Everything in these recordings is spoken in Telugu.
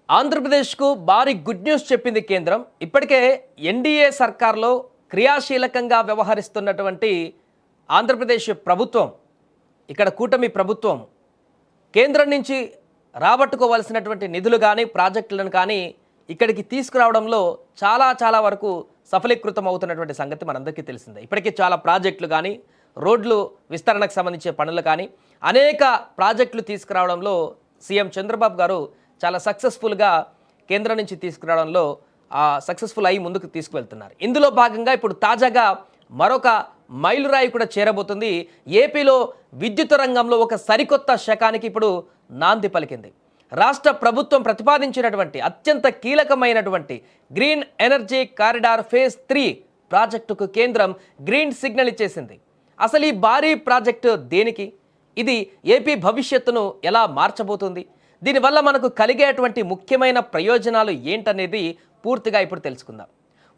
ఆంధ్రప్రదేశ్కు భారీ గుడ్ న్యూస్ చెప్పింది కేంద్రం. ఇప్పటికే ఎన్డీఏ సర్కార్లో క్రియాశీలకంగా వ్యవహరిస్తున్నటువంటి ఆంధ్రప్రదేశ్ ప్రభుత్వం, ఇక్కడ కూటమి ప్రభుత్వం కేంద్రం నుంచి రాబట్టుకోవాల్సినటువంటి నిధులు కానీ ప్రాజెక్టులను కానీ ఇక్కడికి తీసుకురావడంలో చాలా వరకు సఫలీకృతం అవుతున్నటువంటి సంగతి మనందరికీ తెలిసిందే. ఇప్పటికే చాలా ప్రాజెక్టులు కానీ రోడ్లు విస్తరణకు సంబంధించిన పనులు కానీ అనేక ప్రాజెక్టులు తీసుకురావడంలో సీఎం చంద్రబాబు గారు చాలా సక్సెస్ఫుల్గా కేంద్రం నుంచి తీసుకురావడంలో సక్సెస్ఫుల్ అయ్యి ముందుకు తీసుకువెళ్తున్నారు. ఇందులో భాగంగా ఇప్పుడు తాజాగా మరొక మైలురాయి కూడా చేరబోతుంది. ఏపీలో విద్యుత్ రంగంలో ఒక సరికొత్త శకానికి ఇప్పుడు నాంది పలికింది. రాష్ట్ర ప్రభుత్వం ప్రతిపాదించినటువంటి అత్యంత కీలకమైనటువంటి గ్రీన్ ఎనర్జీ కారిడార్ ఫేజ్ 3 ప్రాజెక్టుకు కేంద్రం గ్రీన్ సిగ్నల్ ఇచ్చేసింది. అసలు ఈ భారీ ప్రాజెక్టు దేనికి? ఇది ఏపీ భవిష్యత్తును ఎలా మార్చబోతుంది? దీనివల్ల మనకు కలిగేటువంటి ముఖ్యమైన ప్రయోజనాలు ఏంటనేది పూర్తిగా ఇప్పుడు తెలుసుకుందాం.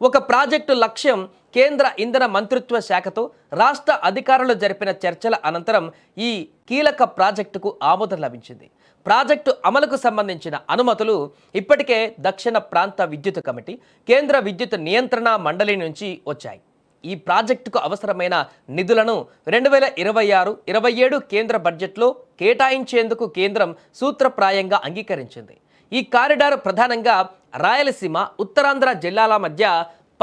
ఒక ప్రాజెక్టు లక్ష్యం కేంద్ర ఇంధన మంత్రిత్వ శాఖతో రాష్ట్ర అధికారులు జరిపిన చర్చల అనంతరం ఈ కీలక ప్రాజెక్టుకు ఆమోదం లభించింది. ప్రాజెక్టు అమలుకు సంబంధించిన అనుమతులు ఇప్పటికే దక్షిణ ప్రాంత విద్యుత్ కమిటీ, కేంద్ర విద్యుత్ నియంత్రణ మండలి నుంచి వచ్చాయి. ఈ ప్రాజెక్టుకు అవసరమైన నిధులను 2026-27 కేంద్ర బడ్జెట్లో కేటాయించేందుకు కేంద్రం సూత్రప్రాయంగా అంగీకరించింది. ఈ కారిడార్ ప్రధానంగా రాయలసీమ, ఉత్తరాంధ్ర జిల్లాల మధ్య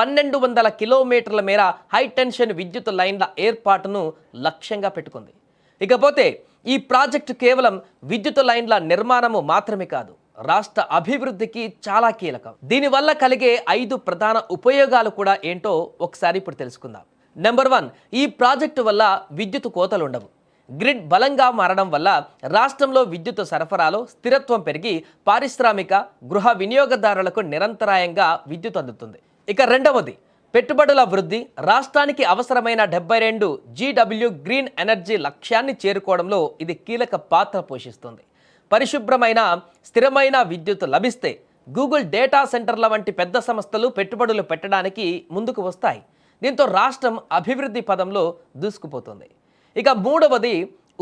1200 కిలోమీటర్ల మేర హైటెన్షన్ విద్యుత్ లైన్ల ఏర్పాటును లక్ష్యంగా పెట్టుకుంది. ఇకపోతే ఈ ప్రాజెక్టు కేవలం విద్యుత్ లైన్ల నిర్మాణము మాత్రమే కాదు, రాష్ట్ర అభివృద్ధికి చాలా కీలకం. దీనివల్ల కలిగే 5 ప్రధాన ఉపయోగాలు కూడా ఏంటో ఒకసారి ఇప్పుడు తెలుసుకుందాం. నెంబర్ 1, ఈ ప్రాజెక్టు వల్ల విద్యుత్ కోతలు ఉండవు. గ్రిడ్ బలంగా మారడం వల్ల రాష్ట్రంలో విద్యుత్ సరఫరాలో స్థిరత్వం పెరిగి పారిశ్రామిక, గృహ వినియోగదారులకు నిరంతరాయంగా విద్యుత్ అందుతుంది. ఇక రెండవది, పెట్టుబడుల వృద్ధి. రాష్ట్రానికి అవసరమైన 72 GW గ్రీన్ ఎనర్జీ లక్ష్యాన్ని చేరుకోవడంలో ఇది కీలక పాత్ర పోషిస్తుంది. పరిశుభ్రమైన, స్థిరమైన విద్యుత్ లభిస్తే గూగుల్ డేటా సెంటర్ల వంటి పెద్ద సంస్థలు పెట్టుబడులు పెట్టడానికి ముందుకు వస్తాయి. దీంతో రాష్ట్రం అభివృద్ధి పదంలో దూసుకుపోతుంది. ఇక మూడవది,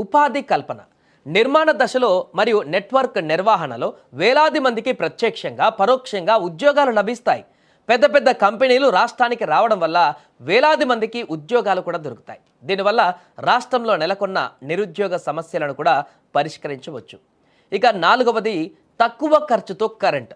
ఉపాధి కల్పన. నిర్మాణ దశలో మరియు నెట్వర్క్ నిర్వహణలో వేలాది మందికి ప్రత్యక్షంగా, పరోక్షంగా ఉద్యోగాలు లభిస్తాయి. పెద్ద కంపెనీలు రాష్ట్రానికి రావడం వల్ల వేలాది మందికి ఉద్యోగాలు కూడా దొరుకుతాయి. దీనివల్ల రాష్ట్రంలో నెలకొన్న నిరుద్యోగ సమస్యలను కూడా పరిష్కరించవచ్చు. ఇక నాలుగవది, తక్కువ ఖర్చుతో కరెంట్.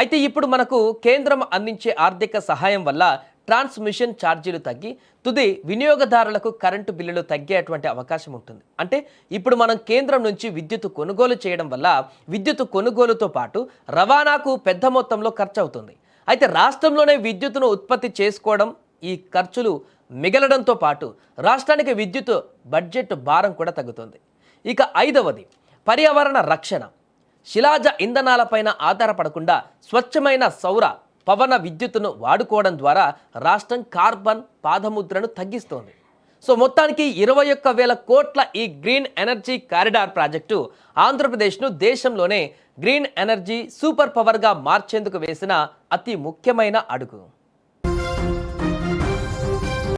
అయితే ఇప్పుడు మనకు కేంద్రం అందించే ఆర్థిక సహాయం వల్ల ట్రాన్స్మిషన్ ఛార్జీలు తగ్గి తుది వినియోగదారులకు కరెంటు బిల్లులు తగ్గేటువంటి అవకాశం ఉంటుంది. అంటే ఇప్పుడు మనం కేంద్రం నుంచి విద్యుత్ కొనుగోలు చేయడం వల్ల విద్యుత్ కొనుగోలుతో పాటు రవాణాకు పెద్ద మొత్తంలో ఖర్చు అవుతుంది. అయితే రాష్ట్రంలోనే విద్యుత్తును ఉత్పత్తి చేసుకోవడం, ఈ ఖర్చులు మిగలడంతో పాటు రాష్ట్రానికి విద్యుత్ బడ్జెట్ భారం కూడా తగ్గుతుంది. ఇక ఐదవది, పర్యావరణ రక్షణ. శిలాజ ఇంధనాలపైన ఆధారపడకుండా స్వచ్ఛమైన సౌర, పవన విద్యుత్తును వాడుకోవడం ద్వారా రాష్ట్రం కార్బన్ పాదముద్రను తగ్గిస్తోంది. సో మొత్తానికి 21,000 కోట్ల ఈ గ్రీన్ ఎనర్జీ కారిడార్ ప్రాజెక్టు ఆంధ్రప్రదేశ్ను దేశంలోనే గ్రీన్ ఎనర్జీ సూపర్ పవర్గా మార్చేందుకు వేసిన అతి ముఖ్యమైన అడుగు.